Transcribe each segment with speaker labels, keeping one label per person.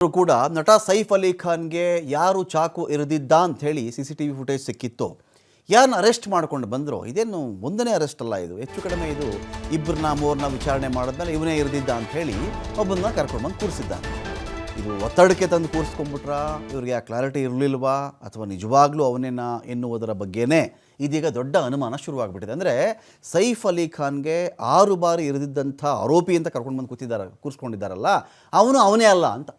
Speaker 1: ಕೂಡ ನಟ ಸೈಫ್ ಅಲಿ ಖಾನ್ಗೆ ಯಾರು ಚಾಕು ಇರಿದಿದ್ದ ಅಂತ ಹೇಳಿ CCTV ಫುಟೇಜ್ ಸಿಕ್ಕಿತ್ತು. ಯಾರನ್ನ ಅರೆಸ್ಟ್ ಮಾಡ್ಕೊಂಡು ಬಂದರು. ಇದೇನು ಒಂದನೇ ಅರೆಸ್ಟ್ ಅಲ್ಲ, ಇದು ಹೆಚ್ಚು ಕಡಿಮೆ ಇದು ಇಬ್ಬರನ್ನ ಮೂರನ್ನ ವಿಚಾರಣೆ ಮಾಡಿದ್ಮೇಲೆ ಇವನೇ ಇರಿದಿದ್ದ ಅಂತ ಹೇಳಿ ಒಬ್ಬನ್ನ ಕರ್ಕೊಂಡು ಬಂದು ಕೂರಿಸಿದ್ದಾನೆ. ಇದು ಒತ್ತಡಕ್ಕೆ ತಂದು ಕೂರಿಸ್ಕೊಂಡ್ಬಿಟ್ರಾ, ಇವ್ರಿಗೆ ಆ ಕ್ಲಾರಿಟಿ ಇರಲಿಲ್ವಾ ಅಥವಾ ನಿಜವಾಗ್ಲೂ ಅವನೇನ ಎನ್ನುವುದರ ಬಗ್ಗೆನೇ ಇದೀಗ ದೊಡ್ಡ ಅನುಮಾನ ಶುರುವಾಗ್ಬಿಟ್ಟಿದೆ. ಅಂದರೆ ಸೈಫ್ ಅಲಿ ಖಾನ್ಗೆ 6 ಬಾರಿ ಇರಿದಿದ್ದಂಥ ಆರೋಪಿ ಅಂತ ಕರ್ಕೊಂಡು ಬಂದು ಕೂರಿಸ್ಕೊಂಡಿದ್ದಾರಲ್ಲ, ಅವನೇ ಅಲ್ಲ ಅಂತ.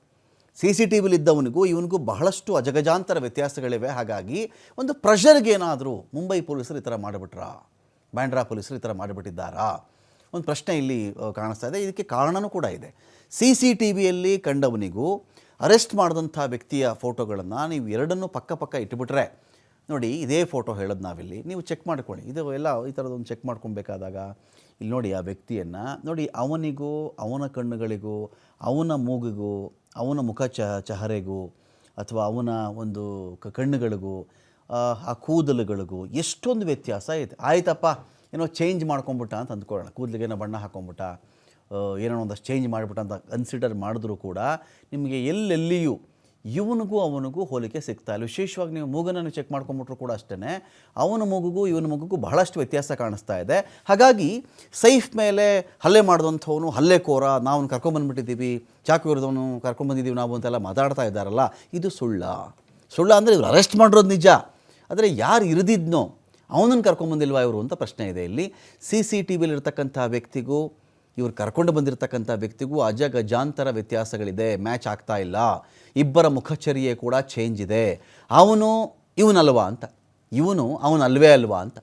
Speaker 1: CCTVಲಿದ್ದವನಿಗೂ ಇವನಿಗೂ ಬಹಳಷ್ಟು ಅಜಗಜಾಂತರ ವ್ಯತ್ಯಾಸಗಳಿವೆ. ಹಾಗಾಗಿ ಒಂದು ಪ್ರೆಷರ್ಗೆ ಏನಾದರೂ ಮುಂಬೈ ಪೊಲೀಸರು ಈ ಥರ ಮಾಡಿಬಿಟ್ರಾ, ಬ್ಯಾಂಡ್ರಾ ಪೊಲೀಸರು ಈ ಥರ ಮಾಡಿಬಿಟ್ಟಿದ್ದಾರಾ, ಒಂದು ಪ್ರಶ್ನೆ ಇಲ್ಲಿ ಕಾಣಿಸ್ತಾ ಇದೆ. ಇದಕ್ಕೆ ಕಾರಣವೂ ಕೂಡ ಇದೆ. CCTVಯಲ್ಲಿ ಕಂಡವನಿಗೂ ಅರೆಸ್ಟ್ ಮಾಡಿದಂಥ ವ್ಯಕ್ತಿಯ ಫೋಟೋಗಳನ್ನು ನೀವು ಎರಡನ್ನೂ ಪಕ್ಕ ಇಟ್ಟುಬಿಟ್ರೆ, ನೋಡಿ ಇದೇ ಫೋಟೋ ಹೇಳೋದು ನಾವಿಲ್ಲಿ, ನೀವು ಚೆಕ್ ಮಾಡ್ಕೊಳ್ಳಿ. ಇದು ಎಲ್ಲ ಈ ಥರದೊಂದು ಚೆಕ್ ಮಾಡ್ಕೊಬೇಕಾದಾಗ ಇಲ್ಲಿ ನೋಡಿ ಆ ವ್ಯಕ್ತಿಯನ್ನು ನೋಡಿ, ಅವನಿಗೂ ಅವನ ಕಣ್ಣುಗಳಿಗೂ ಅವನ ಮೂಗಿಗೂ ಅವನ ಮುಖ ಚಹರೆಗೂ ಅಥವಾ ಅವನ ಒಂದು ಕಣ್ಣುಗಳಿಗೂ ಆ ಕೂದಲುಗಳಿಗೂ ಎಷ್ಟೊಂದು ವ್ಯತ್ಯಾಸ ಇದೆ. ಆಯ್ತಪ್ಪ ಏನೋ ಚೇಂಜ್ ಮಾಡ್ಕೊಂಬಿಟ್ಟ ಅಂತ ಅಂದ್ಕೊಳ್ಳೋಣ, ಕೂದಲಿಗೇನೋ ಬಣ್ಣ ಹಾಕ್ಕೊಂಬಿಟ್ಟ, ಏನೋ ಒಂದಷ್ಟು ಚೇಂಜ್ ಮಾಡಿಬಿಟ್ಟ ಅಂತ ಕನ್ಸಿಡರ್ ಮಾಡಿದ್ರೂ ಕೂಡ ನಿಮಗೆ ಎಲ್ಲೆಲ್ಲಿಯೂ ಇವನಿಗೂ ಅವನಿಗೂ ಹೋಲಿಕೆ ಸಿಗ್ತಾ ಇಲ್ಲ. ವಿಶೇಷವಾಗಿ ನೀವು ಮೂಗನ್ನು ಚೆಕ್ ಮಾಡ್ಕೊಂಬಿಟ್ರು ಕೂಡ ಅಷ್ಟೇ, ಅವನ ಮೂಗಿಗೂ ಇವನ ಮೂಗಿಗೂ ಬಹಳಷ್ಟು ವ್ಯತ್ಯಾಸ ಕಾಣಿಸ್ತಾ ಇದೆ. ಹಾಗಾಗಿ ಸೈಫ್ ಮೇಲೆ ಹಲ್ಲೆ ಮಾಡಿದಂಥವನು ಹಲ್ಲೆಕೋರ, ನಾವು ಕರ್ಕೊಂಬಂದ್ಬಿಟ್ಟಿದ್ದೀವಿ, ಚಾಕು ಇರೋದವನು ಕರ್ಕೊಂಬಂದಿದ್ದೀವಿ ನಾವು ಅಂತೆಲ್ಲ ಮಾತಾಡ್ತಾ ಇದ್ದಾರಲ್ಲ, ಇದು ಸುಳ್ಳ ಅಂದರೆ ಇವರು ಅರೆಸ್ಟ್ ಮಾಡಿರೋದು ನಿಜ, ಆದರೆ ಯಾರು ಇರಿದಿದ್ನೋ ಅವನನ್ನು ಕರ್ಕೊಂಬಂದಿಲ್ವಾ ಇವರು ಅಂತ ಪ್ರಶ್ನೆ ಇದೆ ಇಲ್ಲಿ. CCTVಲಿರ್ತಕ್ಕಂಥ ವ್ಯಕ್ತಿಗೂ ಇವ್ರು ಕರ್ಕೊಂಡು ಬಂದಿರತಕ್ಕಂಥ ವ್ಯಕ್ತಿಗೂ ಅಜಗಜಾಂತರ ವ್ಯತ್ಯಾಸಗಳಿದೆ, ಮ್ಯಾಚ್ ಆಗ್ತಾ ಇಲ್ಲ. ಇಬ್ಬರ ಮುಖಚರ್ಯೆ ಕೂಡ ಚೇಂಜ್ ಇದೆ. ಇವನಲ್ವಾ ಅಂತ, ಅವನಲ್ವೇ ಅಲ್ವಾ ಅಂತ.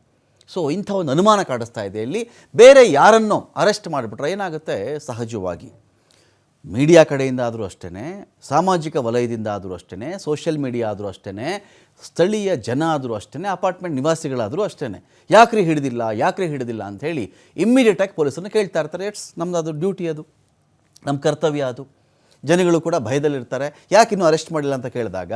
Speaker 1: ಸೊ ಇಂಥ ಒಂದು ಅನುಮಾನ ಕಾಡಿಸ್ತಾ ಇದೆ ಇಲ್ಲಿ. ಬೇರೆ ಯಾರನ್ನೋ ಅರೆಸ್ಟ್ ಮಾಡಿಬಿಟ್ರೆ ಏನಾಗುತ್ತೆ, ಸಹಜವಾಗಿ ಮೀಡಿಯಾ ಕಡೆಯಿಂದ ಆದರೂ ಅಷ್ಟೇ, ಸಾಮಾಜಿಕ ವಲಯದಿಂದ ಆದರೂ ಅಷ್ಟೇ, ಸೋಷಿಯಲ್ ಮೀಡಿಯಾ ಆದರೂ ಅಷ್ಟೇ, ಸ್ಥಳೀಯ ಜನ ಆದರೂ ಅಷ್ಟೇ, ಅಪಾರ್ಟ್ಮೆಂಟ್ ನಿವಾಸಿಗಳಾದರೂ ಅಷ್ಟೇ, ಯಾಕ್ರಿ ಹಿಡಿದಿಲ್ಲ ಅಂಥೇಳಿ ಇಮ್ಮಿಡಿಯೇಟಾಗಿ ಪೊಲೀಸರನ್ನು ಕೇಳ್ತಾ ಇರ್ತಾರೆ. ನಮ್ಮದು ಅದು ಡ್ಯೂಟಿ, ಅದು ನಮ್ಮ ಕರ್ತವ್ಯ. ಅದು ಜನಗಳು ಕೂಡ ಭಯದಲ್ಲಿರ್ತಾರೆ. ಯಾಕಿನ್ನೂ ಅರೆಸ್ಟ್ ಮಾಡಿಲ್ಲ ಅಂತ ಕೇಳಿದಾಗ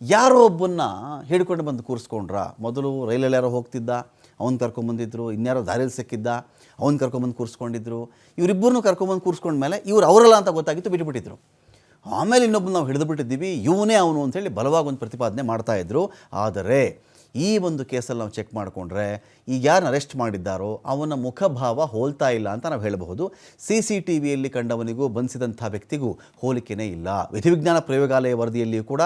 Speaker 1: ಯಾರೋ ಒಬ್ಬನ್ನ ಹಿಡ್ಕೊಂಡು ಬಂದು ಕೂರಿಸ್ಕೊಂಡ್ರ. ಮೊದಲು ರೈಲಲ್ಲಿ ಯಾರೋ ಹೋಗ್ತಿದ್ದ, ಅವ್ನು ಕರ್ಕೊಂಬಂದಿದ್ರು, ಇನ್ಯಾರೋ ದಾರಿಯಲ್ಲಿ ಸಿಕ್ಕಿದ್ದ, ಅವ್ನು ಕರ್ಕೊಂಬಂದು ಕೂರಿಸ್ಕೊಂಡಿದ್ರು. ಇವರಿಬ್ಬರನ್ನೂ ಕರ್ಕೊಂಬಂದು ಕೂರಿಸ್ಕೊಂಡ್ಮೇಲೆ ಇವ್ರು ಅವರಲ್ಲ ಅಂತ ಗೊತ್ತಾಗಿತ್ತು, ಬಿಟ್ಟುಬಿಟ್ಟಿದ್ರು. ಆಮೇಲೆ ಇನ್ನೊಬ್ಬರು ನಾವು ಹಿಡಿದುಬಿಟ್ಟಿದ್ದೀವಿ, ಇವನೇ ಅವನು ಅಂಥೇಳಿ ಬಲವಾಗಿ ಒಂದು ಪ್ರತಿಪಾದನೆ ಮಾಡ್ತಾಯಿದ್ರು. ಆದರೆ ಈ ಒಂದು ಕೇಸಲ್ಲಿ ನಾವು ಚೆಕ್ ಮಾಡಿಕೊಂಡ್ರೆ ಈಗ ಯಾರನ್ನ ಅರೆಸ್ಟ್ ಮಾಡಿದ್ದಾರೋ ಅವನ ಮುಖಭಾವ ಹೋಲ್ತಾ ಇಲ್ಲ ಅಂತ ನಾವು ಹೇಳಬಹುದು. CCTVಯಲ್ಲಿ ಕಂಡವನಿಗೂ ಬಂಧಿಸಿದಂಥ ವ್ಯಕ್ತಿಗೂ ಹೋಲಿಕೆನೇ ಇಲ್ಲ. ವಿಧಿವಿಜ್ಞಾನ ಪ್ರಯೋಗಾಲಯ ವರದಿಯಲ್ಲಿಯೂ ಕೂಡ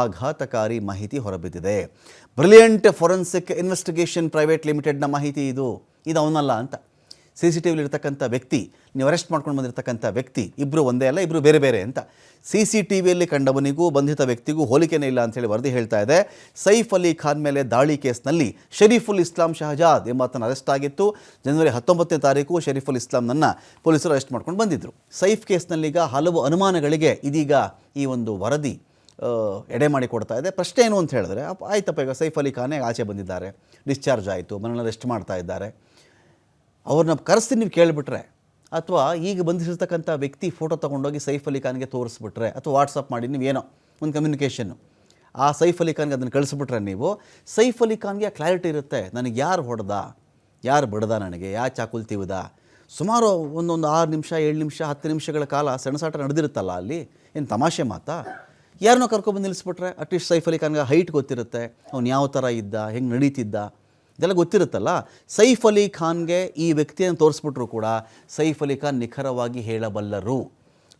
Speaker 1: ಆಘಾತಕಾರಿ ಮಾಹಿತಿ ಹೊರಬಿದ್ದಿದೆ. ಬ್ರಿಲಿಯಂಟ್ ಫೊರೆನ್ಸಿಕ್ ಇನ್ವೆಸ್ಟಿಗೇಷನ್ ಪ್ರೈವೇಟ್ ಲಿಮಿಟೆಡ್ನ ಮಾಹಿತಿ ಇದು ಅವನಲ್ಲ ಅಂತ. CCTVಲಿರ್ತಕ್ಕಂಥ ವ್ಯಕ್ತಿ, ನೀವು ಅರೆಸ್ಟ್ ಮಾಡ್ಕೊಂಡು ಬಂದಿರತಕ್ಕಂಥ ವ್ಯಕ್ತಿ ಇಬ್ಬರು ಒಂದೇ ಅಲ್ಲ, ಇಬ್ಬರು ಬೇರೆ ಬೇರೆ ಅಂತ. CCTVಯಲ್ಲಿ ಕಂಡವನಿಗೂ ಬಂಧಿತ ವ್ಯಕ್ತಿಗೂ ಹೋಲಿಕೆನೇ ಇಲ್ಲ ಅಂಥೇಳಿ ವರದಿ ಹೇಳ್ತಾ ಇದೆ. ಸೈಫ್ ಅಲಿ ಖಾನ್ ಮೇಲೆ ದಾಳಿ ಕೇಸ್ನಲ್ಲಿ ಶರೀಫುಲ್ ಇಸ್ಲಾಂ ಶಹಜಾದ್ ಎಂಬಾತನ ಅರೆಸ್ಟ್ ಆಗಿತ್ತು. ಜನವರಿ 19ನೇ ತಾರೀಕು ಶರೀಫುಲ್ ಇಸ್ಲಾಂನನ್ನು ಪೊಲೀಸರು ಅರೆಸ್ಟ್ ಮಾಡ್ಕೊಂಡು ಬಂದಿದ್ದರು. ಸೈಫ್ ಕೇಸ್ನಲ್ಲೀಗ ಹಲವು ಅನುಮಾನಗಳಿಗೆ ಇದೀಗ ಈ ಒಂದು ವರದಿ ಎಡೆ ಮಾಡಿಕೊಡ್ತಾ ಇದೆ. ಪ್ರಶ್ನೆ ಏನು ಅಂತ ಹೇಳಿದ್ರೆ, ಆಯ್ತಪ್ಪ ಈಗ ಸೈಫ್ ಅಲಿ ಖಾನೇ ಆಚೆ ಬಂದಿದ್ದಾರೆ, ಡಿಸ್ಚಾರ್ಜ್ ಆಯಿತು, ಮನೆಯಲ್ಲಿ ಅರೆಸ್ಟ್ ಮಾಡ್ತಾ ಇದ್ದಾರೆ, ಅವ್ರನ್ನ ಕರೆಸಿ ನೀವು ಕೇಳಿಬಿಟ್ರೆ, ಅಥವಾ ಈಗ ಬಂಧಿಸಿರ್ತಕ್ಕಂಥ ವ್ಯಕ್ತಿ ಫೋಟೋ ತೊಗೊಂಡೋಗಿ ಸೈಫ್ ಅಲಿ ಖಾನ್ಗೆ ತೋರಿಸ್ಬಿಟ್ರೆ, ಅಥವಾ ವಾಟ್ಸಪ್ ಮಾಡಿ ನೀವೇನೋ ಒಂದು ಕಮ್ಯುನಿಕೇಷನ್ನು ಆ ಸೈಫ್ ಅಲಿ ಖಾನ್ಗೆ ಅದನ್ನು ಕಳಿಸ್ಬಿಟ್ರೆ, ನೀವು ಸೈಫ್ ಅಲಿ ಖಾನ್ಗೆ ಕ್ಲಾರಿಟಿ ಇರುತ್ತೆ, ನನಗೆ ಯಾರು ಹೊಡೆದ, ಯಾರು ಬಡ್ದ, ನನಗೆ ಯಾರು ಚಾಕುಲ್ ತಿವಿದ. ಸುಮಾರು ಒಂದೊಂದು 6 ನಿಮಿಷ 7 ನಿಮಿಷ 10 ನಿಮಿಷಗಳ ಕಾಲ ಸೆಣಸಾಟ ನಡೆದಿರುತ್ತಲ್ಲ, ಅಲ್ಲಿ ಏನು ತಮಾಷೆ ಮಾತಾ? ಯಾರನ್ನೋ ಕರ್ಕೊಬಂದು ನಿಲ್ಲಿಸ್ಬಿಟ್ರೆ ಅಟ್ಲೀಸ್ಟ್ ಸೈಫ್ ಅಲಿ ಖಾನ್ಗೆ ಹೈಟ್ ಗೊತ್ತಿರುತ್ತೆ, ಅವ್ನು ಯಾವ ಥರ ಇದ್ದ, ಹೆಂಗೆ ನಡೀತಿದ್ದ, ಇದೆಲ್ಲ ಗೊತ್ತಿರುತ್ತಲ್ಲ. ಸೈಫ್ ಅಲಿ ಖಾನ್ಗೆ ಈ ವ್ಯಕ್ತಿಯನ್ನು ತೋರಿಸ್ಬಿಟ್ರು ಕೂಡ ಸೈಫ್ ಅಲಿ ಖಾನ್ ನಿಖರವಾಗಿ ಹೇಳಬಲ್ಲರು.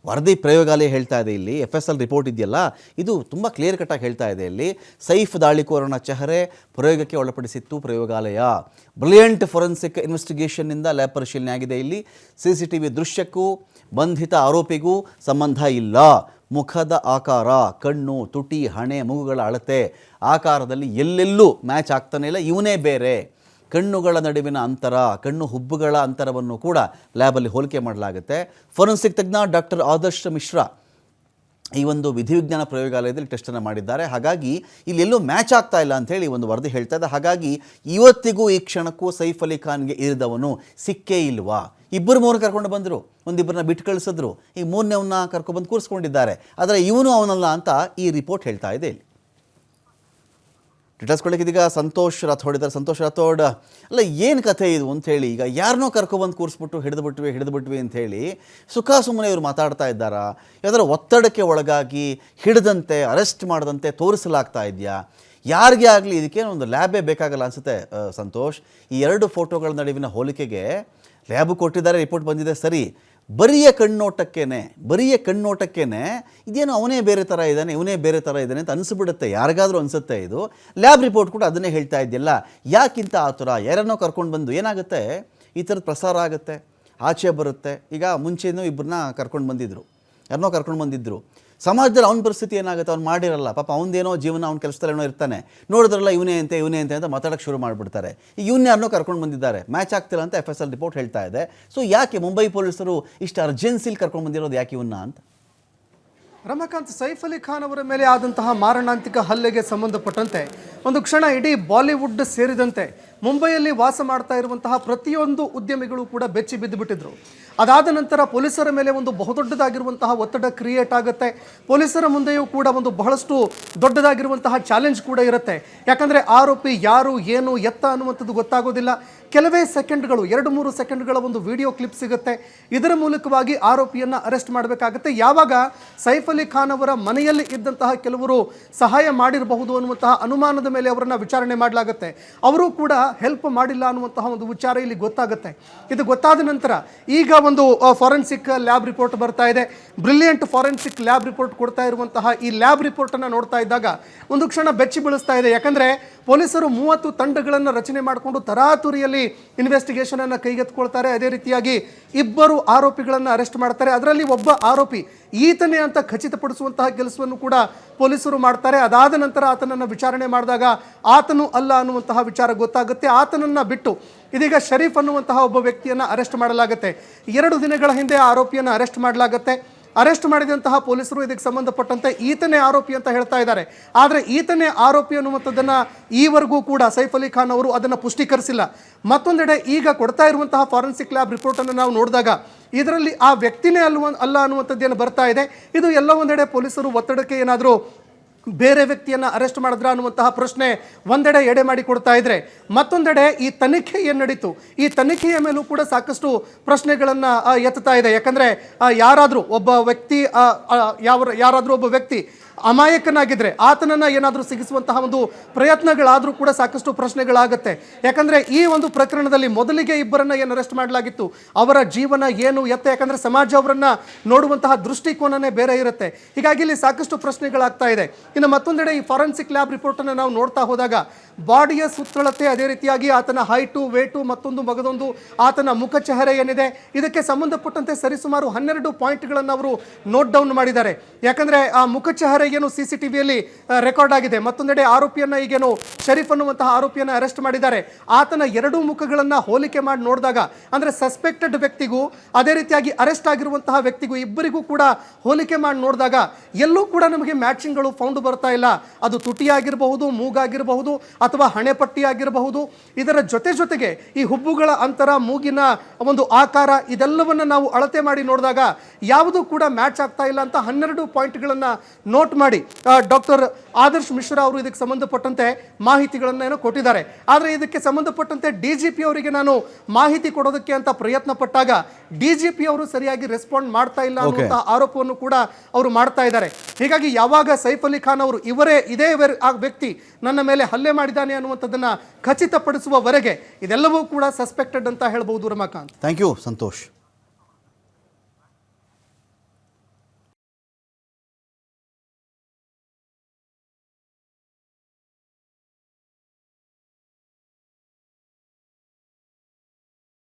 Speaker 1: ವರದಿ ಪ್ರಯೋಗಾಲಯ ಹೇಳ್ತಾ ಇದೆ ಇಲ್ಲಿ, FSL ರಿಪೋರ್ಟ್ ಇದೆಯಲ್ಲ, ಇದು ತುಂಬ ಕ್ಲಿಯರ್ ಕಟ್ಟಾಗಿ ಹೇಳ್ತಾ ಇದೆ ಇಲ್ಲಿ. ಸೈಫ್ ದಾಳಿಕೋರನ ಚೆಹರೆ ಪ್ರಯೋಗಕ್ಕೆ ಒಳಪಡಿಸಿತ್ತು ಪ್ರಯೋಗಾಲಯ. ಬ್ರಿಲಿಯಂಟ್ ಫೊರೆನ್ಸಿಕ್ ಇನ್ವೆಸ್ಟಿಗೇಷನ್ನಿಂದ ಲ್ಯಾಬ್ ಪರಿಶೀಲನೆ ಆಗಿದೆ. ಇಲ್ಲಿ CCTV ದೃಶ್ಯಕ್ಕೂ ಬಂಧಿತ ಆರೋಪಿಗೂ ಸಂಬಂಧ ಇಲ್ಲ. ಮುಖದ ಆಕಾರ, ಕಣ್ಣು, ತುಟಿ, ಹಣೆ, ಮೂಗುಗಳ ಅಳತೆ, ಆಕಾರದಲ್ಲಿ ಎಲ್ಲೆಲ್ಲೂ ಮ್ಯಾಚ್ ಆಗ್ತಾನೆ ಇಲ್ಲ, ಇವನೇ ಬೇರೆ. ಕಣ್ಣುಗಳ ನಡುವಿನ ಅಂತರ, ಕಣ್ಣು ಹುಬ್ಬುಗಳ ಅಂತರವನ್ನು ಕೂಡ ಲ್ಯಾಬಲ್ಲಿ ಹೋಲಿಕೆ ಮಾಡಲಾಗುತ್ತೆ. ಫೊರೆನ್ಸಿಕ್ ತಜ್ಞ ಡಾಕ್ಟರ್ ಆದರ್ಶ್ ಮಿಶ್ರಾ ಈ ಒಂದು ವಿಧಿವಿಜ್ಞಾನ ಪ್ರಯೋಗಾಲಯದಲ್ಲಿ ಟೆಸ್ಟನ್ನು ಮಾಡಿದ್ದಾರೆ. ಹಾಗಾಗಿ ಇಲ್ಲೆಲ್ಲೂ ಮ್ಯಾಚ್ ಆಗ್ತಾ ಇಲ್ಲ ಅಂಥೇಳಿ ಒಂದು ವರದಿ ಹೇಳ್ತಾ ಇದೆ. ಹಾಗಾಗಿ ಇವತ್ತಿಗೂ ಈ ಕ್ಷಣಕ್ಕೂ ಸೈಫ್ ಅಲಿ ಖಾನ್ಗೆ ಇರಿದವನು ಸಿಕ್ಕೇ ಇಲ್ವಾ? ಮೂರು ಕರ್ಕೊಂಡು ಬಂದರು, ಒಂದಿಬ್ಬರನ್ನ ಬಿಟ್ಟು ಕಳಿಸಿದ್ರು, ಈಗ ಮೂರನೇವನ್ನ ಕರ್ಕೊಬಂದು ಕೂರಿಸ್ಕೊಂಡಿದ್ದಾರೆ. ಆದರೆ ಇವನು ಅವನಲ್ಲ ಅಂತ ಈ ರಿಪೋರ್ಟ್ ಹೇಳ್ತಾ ಇದೆ ಇಲ್ಲಿ. ಡೀಟೇಲ್ಸ್ ಕೊಡಲಿಕ್ಕೆ ಇದೀಗ ಸಂತೋಷ್ ರಾಥೋಡ್ ಇದ್ದಾರೆ. ಸಂತೋಷ್ ರಾಥೋಡ್, ಅಲ್ಲ ಏನು ಕಥೆ ಇದು ಅಂಥೇಳಿ, ಈಗ ಯಾರನ್ನೋ ಕರ್ಕೊಬಂದು ಕೂರಿಸ್ಬಿಟ್ಟು ಹಿಡಿದ್ಬಿಟ್ವಿ ಅಂಥೇಳಿ ಸುಖ ಸುಮ್ಮನೆ ಇವರು ಮಾತಾಡ್ತಾ ಇದ್ದಾರಾ, ಯಾವ್ದಾರ ಒತ್ತಡಕ್ಕೆ ಒಳಗಾಗಿ ಹಿಡಿದಂತೆ ಅರೆಸ್ಟ್ ಮಾಡದಂತೆ ತೋರಿಸಲಾಗ್ತಾ ಇದೆಯಾ? ಯಾರಿಗೆ ಆಗಲಿ ಇದಕ್ಕೇನು ಒಂದು ಲ್ಯಾಬೇ ಬೇಕಾಗಲ್ಲ ಅನಿಸುತ್ತೆ ಸಂತೋಷ್. ಈ ಎರಡು ಫೋಟೋಗಳ ನಡುವಿನ ಹೋಲಿಕೆಗೆ ಲ್ಯಾಬು ಕೊಟ್ಟಿದ್ದಾರೆ, ರಿಪೋರ್ಟ್ ಬಂದಿದೆ ಸರಿ, ಬರಿಯ ಕಣ್ಣೋಟಕ್ಕೇನೆ ಇದೇನು ಅವನೇ ಬೇರೆ ಥರ ಇದ್ದಾನೆ ಇವನೇ ಬೇರೆ ಥರ ಇದ್ದಾನೆ ಅಂತ ಅನಿಸ್ಬಿಡುತ್ತೆ, ಯಾರಿಗಾದರೂ ಅನಿಸುತ್ತೆ. ಇದು ಲ್ಯಾಬ್ ರಿಪೋರ್ಟ್ ಕೂಡ ಅದನ್ನೇ ಹೇಳ್ತಾ ಇದೆಯಲ್ಲ, ಯಾಕಿಂತ ಆ ಥರ ಯಾರನ್ನೋ ಕರ್ಕೊಂಡು ಬಂದು ಏನಾಗುತ್ತೆ, ಈ ಥರದ್ದು ಪ್ರಸಾರ ಆಗುತ್ತೆ, ಆಚೆ ಬರುತ್ತೆ. ಈಗ ಮುಂಚೆನೂ ಇಬ್ಬರನ್ನ ಕರ್ಕೊಂಡು ಬಂದಿದ್ರು, ಸಮಾಜದಲ್ಲಿ ಅವನ ಪರಿಸ್ಥಿತಿ ಏನಾಗುತ್ತೆ, ಅವ್ನು ಮಾಡಿರಲ್ಲ ಪಾಪ, ಅವನದೇನೋ ಜೀವನ, ಅವ್ನ ಕೆಲಸದಲ್ಲೇನೋ ಇರ್ತಾನೆ, ನೋಡಿದ್ರಲ್ಲ ಇವನೇ ಅಂತ ಮಾತಾಡೋಕ್ಕೆ ಶುರು ಮಾಡಿಬಿಡ್ತಾರೆ. ಈಗ ಯಾರನ್ನೋ ಕರ್ಕೊಂಡು ಬಂದಿದ್ದಾರೆ, ಮ್ಯಾಚ್ ಆಗ್ತಿಲ್ಲ ಅಂತ FSL ರಿಪೋರ್ಟ್ ಹೇಳ್ತಾ ಇದೆ. ಸೊ ಯಾಕೆ ಮುಂಬೈ ಪೊಲೀಸರು ಇಷ್ಟು ಅರ್ಜೆನ್ಸಿಲಿ ಕರ್ಕೊಂಡು ಬಂದಿರೋದು ಯಾಕೆ ಇವನ್ನ ಅಂತ?
Speaker 2: ರಮಾಕಾಂತ್, ಸೈಫ್ ಅಲಿ ಖಾನ್ ಅವರ ಮೇಲೆ ಆದಂತಹ ಮಾರಣಾಂತಿಕ ಹಲ್ಲೆಗೆ ಸಂಬಂಧಪಟ್ಟಂತೆ ಒಂದು ಕ್ಷಣ ಇಡೀ ಬಾಲಿವುಡ್ ಸೇರಿದಂತೆ ಮುಂಬೈಯಲ್ಲಿ ವಾಸ ಮಾಡ್ತಾ ಇರುವಂತಹ ಪ್ರತಿಯೊಂದು ಉದ್ಯಮಿಗಳು ಕೂಡ ಬೆಚ್ಚಿ ಬಿದ್ದುಬಿಟ್ಟಿದ್ರು. ಅದಾದ ನಂತರ ಪೊಲೀಸರ ಮೇಲೆ ಒಂದು ಬಹುದೊಡ್ಡದಾಗಿರುವಂತಹ ಒತ್ತಡ ಕ್ರಿಯೇಟ್ ಆಗುತ್ತೆ. ಪೊಲೀಸರ ಮುಂದೆಯೂ ಕೂಡ ಒಂದು ಬಹಳಷ್ಟು ದೊಡ್ಡದಾಗಿರುವಂತಹ ಚಾಲೆಂಜ್ ಕೂಡ ಇರುತ್ತೆ. ಯಾಕಂದರೆ ಆರೋಪಿ ಯಾರು, ಏನು, ಎತ್ತ ಅನ್ನುವಂಥದ್ದು ಗೊತ್ತಾಗೋದಿಲ್ಲ. ಕೆಲವೇ ಸೆಕೆಂಡ್ಗಳು, 2-3 ಸೆಕೆಂಡ್ಗಳ ಒಂದು ವಿಡಿಯೋ ಕ್ಲಿಪ್ ಸಿಗುತ್ತೆ. ಇದರ ಮೂಲಕವಾಗಿ ಆರೋಪಿಯನ್ನು ಅರೆಸ್ಟ್ ಮಾಡಬೇಕಾಗುತ್ತೆ. ಯಾವಾಗ ಸೈಫ್ ಅಲಿ ಖಾನ್ ಅವರ ಮನೆಯಲ್ಲಿ ಇದ್ದಂತಹ ಕೆಲವರು ಸಹಾಯ ಮಾಡಿರಬಹುದು ಅನ್ನುವಂತಹ ಅನುಮಾನದ ಮೇಲೆ ಅವರನ್ನು ವಿಚಾರಣೆ ಮಾಡಲಾಗುತ್ತೆ. ಅವರು ಕೂಡ ಹೆಲ್ಪ್ ಮಾಡಿಲ್ಲ ಅನ್ನುವಂತಹ ಒಂದು ವಿಚಾರ ಇಲ್ಲಿ ಗೊತ್ತಾಗುತ್ತೆ. ಇದು ಗೊತ್ತಾದ ನಂತರ ಈಗ ಒಂದು ಫಾರೆನ್ಸಿಕ್ ಲ್ಯಾಬ್ ರಿಪೋರ್ಟ್ ಬರ್ತಾ ಇದೆ. ಬ್ರಿಲಿಯಂಟ್ ಫಾರೆನ್ಸಿಕ್ ಲ್ಯಾಬ್ ರಿಪೋರ್ಟ್ ಕೊಡ್ತಾ ಇರುವಂತಹ ಈ ಲ್ಯಾಬ್ ರಿಪೋರ್ಟನ್ನು ನೋಡ್ತಾ ಇದ್ದಾಗ ಒಂದು ಕ್ಷಣ ಬೆಚ್ಚಿ ಬೀಳಿಸ್ತಾ ಇದೆ. ಯಾಕಂದರೆ ಪೊಲೀಸರು 30 ತಂಡಗಳನ್ನು ರಚನೆ ಮಾಡಿಕೊಂಡು ತರಾತುರಿಯಲ್ಲಿ ಇನ್ವೆಸ್ಟಿಗೇಷನ್ ಅನ್ನು ಕೈಗೆತ್ತಿಕೊಳ್ತಾರೆ. ಅದೇ ರೀತಿಯಾಗಿ 2 ಆರೋಪಿಗಳನ್ನು ಅರೆಸ್ಟ್ ಮಾಡ್ತಾರೆ. ಅದರಲ್ಲಿ ಒಬ್ಬ ಆರೋಪಿ ಈತನೇ ಅಂತ ಖಚಿತಪಡಿಸುವಂತಹ ಕೆಲಸವನ್ನು ಕೂಡ ಪೊಲೀಸರು ಮಾಡ್ತಾರೆ. ಅದಾದ ನಂತರ ಆತನನ್ನು ವಿಚಾರಣೆ ಮಾಡಿದಾಗ ಆತನು ಅಲ್ಲ ಅನ್ನುವಂತಹ ವಿಚಾರ ಗೊತ್ತಾಗುತ್ತೆ. ಆತನನ್ನು ಬಿಟ್ಟು ಇದೀಗ ಶರೀಫ್ ಅನ್ನುವಂತಹ ಒಬ್ಬ ವ್ಯಕ್ತಿಯನ್ನು ಅರೆಸ್ಟ್ ಮಾಡಲಾಗುತ್ತೆ. 2 ದಿನಗಳ ಹಿಂದೆ ಆರೋಪಿಯನ್ನು ಅರೆಸ್ಟ್ ಮಾಡಲಾಗುತ್ತೆ. ಅರೆಸ್ಟ್ ಮಾಡಿದಂತಹ ಪೊಲೀಸರು ಇದಕ್ಕೆ ಸಂಬಂಧಪಟ್ಟಂತೆ ಈತನೇ ಆರೋಪಿ ಅಂತ ಹೇಳ್ತಾ ಇದ್ದಾರೆ. ಆದರೆ ಈತನೇ ಆರೋಪಿ ಅನ್ನುವಂಥದ್ದನ್ನು ಈವರೆಗೂ ಕೂಡ ಸೈಫ್ ಅಲಿ ಖಾನ್ ಅವರು ಅದನ್ನು ಪುಷ್ಟೀಕರಿಸಿಲ್ಲ. ಮತ್ತೊಂದೆಡೆ ಈಗ ಕೊಡ್ತಾ ಇರುವಂತಹ ಫಾರೆನ್ಸಿಕ್ ಲ್ಯಾಬ್ ರಿಪೋರ್ಟನ್ನು ನಾವು ನೋಡಿದಾಗ ಇದರಲ್ಲಿ ಆ ವ್ಯಕ್ತಿನೇ ಅಲ್ಲ ಅನ್ನುವಂಥದ್ದೇನು ಬರ್ತಾ ಇದೆ. ಇದು ಎಲ್ಲ ಒಂದೆಡೆ ಪೊಲೀಸರು ಒತ್ತಡಕ್ಕೆ ಏನಾದರೂ ಬೇರೆ ವ್ಯಕ್ತಿಯನ್ನು ಅರೆಸ್ಟ್ ಮಾಡಿದ್ರ ಅನ್ನುವಂತಹ ಪ್ರಶ್ನೆ ಒಂದೆಡೆ ಎಡೆ ಮಾಡಿ ಕೊಡ್ತಾ ಇದ್ರೆ, ಮತ್ತೊಂದೆಡೆ ಈ ತನಿಖೆ ಏನು ನಡೀತು, ಈ ತನಿಖೆಯ ಮೇಲೂ ಕೂಡ ಸಾಕಷ್ಟು ಪ್ರಶ್ನೆಗಳನ್ನು ಎತ್ತುತ್ತಾ ಇದೆ. ಯಾಕಂದರೆ ಯಾರಾದರೂ ಒಬ್ಬ ವ್ಯಕ್ತಿ ಅಮಾಯಕನಾಗಿದ್ದರೆ ಆತನನ್ನು ಏನಾದರೂ ಸಿಗಿಸುವಂತಹ ಒಂದು ಪ್ರಯತ್ನಗಳಾದರೂ ಕೂಡ ಸಾಕಷ್ಟು ಪ್ರಶ್ನೆಗಳಾಗುತ್ತೆ. ಯಾಕಂದರೆ ಈ ಒಂದು ಪ್ರಕರಣದಲ್ಲಿ ಮೊದಲಿಗೆ ಇಬ್ಬರನ್ನು ಏನು ಅರೆಸ್ಟ್ ಮಾಡಲಾಗಿತ್ತು, ಅವರ ಜೀವನ ಏನು ಎತ್ತ, ಯಾಕಂದರೆ ಸಮಾಜ ಅವರನ್ನು ನೋಡುವಂತಹ ದೃಷ್ಟಿಕೋನನೇ ಬೇರೆ ಇರುತ್ತೆ. ಹೀಗಾಗಿ ಇಲ್ಲಿ ಸಾಕಷ್ಟು ಪ್ರಶ್ನೆಗಳಾಗ್ತಾ ಇದೆ. ಇನ್ನು ಮತ್ತೊಂದೆಡೆ ಈ ಫಾರೆನ್ಸಿಕ್ ಲ್ಯಾಬ್ ರಿಪೋರ್ಟನ್ನು ನಾವು ನೋಡ್ತಾ ಹೋದಾಗ ಬಾಡಿಯ ಸುತ್ತಳತೆ, ಅದೇ ರೀತಿಯಾಗಿ ಆತನ ಹೈಟು, ವೇಟು, ಮಗದೊಂದು ಆತನ ಮುಖ ಚೆಹರೆ ಏನಿದೆ, ಇದಕ್ಕೆ ಸಂಬಂಧಪಟ್ಟಂತೆ ಸರಿಸುಮಾರು 12 ಪಾಯಿಂಟ್ಗಳನ್ನು ಅವರು ನೋಟ್ ಡೌನ್ ಮಾಡಿದ್ದಾರೆ. ಯಾಕಂದರೆ ಆ ಮುಖ ಚೆಹರೆ ಏನು CCTVಯಲ್ಲಿ ರೆಕಾರ್ಡ್ ಆಗಿದೆ. ಮತ್ತೊಂದೆಡೆ ಆರೋಪಿಯನ್ನು ಈಗೇನು ಶರೀಫ್ ಅನ್ನುವಂತಹ ಆರೋಪಿಯನ್ನು ಅರೆಸ್ಟ್ ಮಾಡಿದ್ದಾರೆ. ಆತನ 2 ಮುಖಗಳನ್ನು ಹೋಲಿಕೆ ಮಾಡಿ ನೋಡಿದಾಗ, ಅಂದರೆ ಸಸ್ಪೆಕ್ಟೆಡ್ ವ್ಯಕ್ತಿಗೂ ಅದೇ ರೀತಿಯಾಗಿ ಅರೆಸ್ಟ್ ಆಗಿರುವಂತಹ ವ್ಯಕ್ತಿಗೂ ಇಬ್ಬರಿಗೂ ಕೂಡ ಹೋಲಿಕೆ ಮಾಡಿ ನೋಡಿದಾಗ ಎಲ್ಲೂ ಕೂಡ ನಮಗೆ ಮ್ಯಾಚಿಂಗ್ಗಳು ಫೌಂಡ್ ಬರ್ತಾ ಇಲ್ಲ. ಅದು ತುಟಿಯಾಗಿರಬಹುದು, ಮೂಗಾಗಿರಬಹುದು, ಅಥವಾ ಹಣೆಪಟ್ಟಿ ಆಗಿರಬಹುದು. ಇದರ ಜೊತೆಗೆ ಈ ಹುಬ್ಬುಗಳ ಅಂತರ, ಮೂಗಿನ ಒಂದು ಆಕಾರ, ಇದೆಲ್ಲವನ್ನು ನಾವು ಅಳತೆ ಮಾಡಿ ನೋಡಿದಾಗ ಯಾವುದೂ ಕೂಡ ಮ್ಯಾಚ್ ಆಗ್ತಾ ಇಲ್ಲ ಅಂತ 12 ಪಾಯಿಂಟ್ಗಳನ್ನು ನೋಟ್ ಮಾಡಿ ಡಾಕ್ಟರ್ ಆದರ್ಶ್ ಮಿಶ್ರಾ ಅವರು ಇದಕ್ಕೆ ಸಂಬಂಧಪಟ್ಟಂತೆ ಮಾಹಿತಿಗಳನ್ನು ಏನೋ ಕೊಟ್ಟಿದ್ದಾರೆ. ಆದರೆ ಇದಕ್ಕೆ ಸಂಬಂಧಪಟ್ಟಂತೆ DGP ಅವರಿಗೆ ನಾನು ಮಾಹಿತಿ ಕೊಡೋದಕ್ಕೆ ಅಂತ ಪ್ರಯತ್ನ ಪಟ್ಟಾಗ DGP ಅವರು ಸರಿಯಾಗಿ ರೆಸ್ಪಾಂಡ್ ಮಾಡ್ತಾ ಇಲ್ಲ ಅನ್ನುವಂತಹ ಆರೋಪವನ್ನು ಕೂಡ ಅವರು ಮಾಡ್ತಾ ಇದ್ದಾರೆ. ಹೀಗಾಗಿ ಯಾವಾಗ ಸೈಫ್ ಅಲಿ ಖಾನ್ ಅವರು ಇದೇ ವ್ಯಕ್ತಿ ನನ್ನ ಮೇಲೆ ಹಲ್ಲೆ ಮಾಡಿದ್ದಾನೆ ಅನ್ನುವಂಥದ್ದನ್ನು ಖಚಿತಪಡಿಸುವವರೆಗೆ ಇದೆಲ್ಲವೂ ಕೂಡ ಸಸ್ಪೆಕ್ಟೆಡ್ ಅಂತ ಹೇಳ್ಬಹುದು. Ramakant,
Speaker 1: thank you Santosh.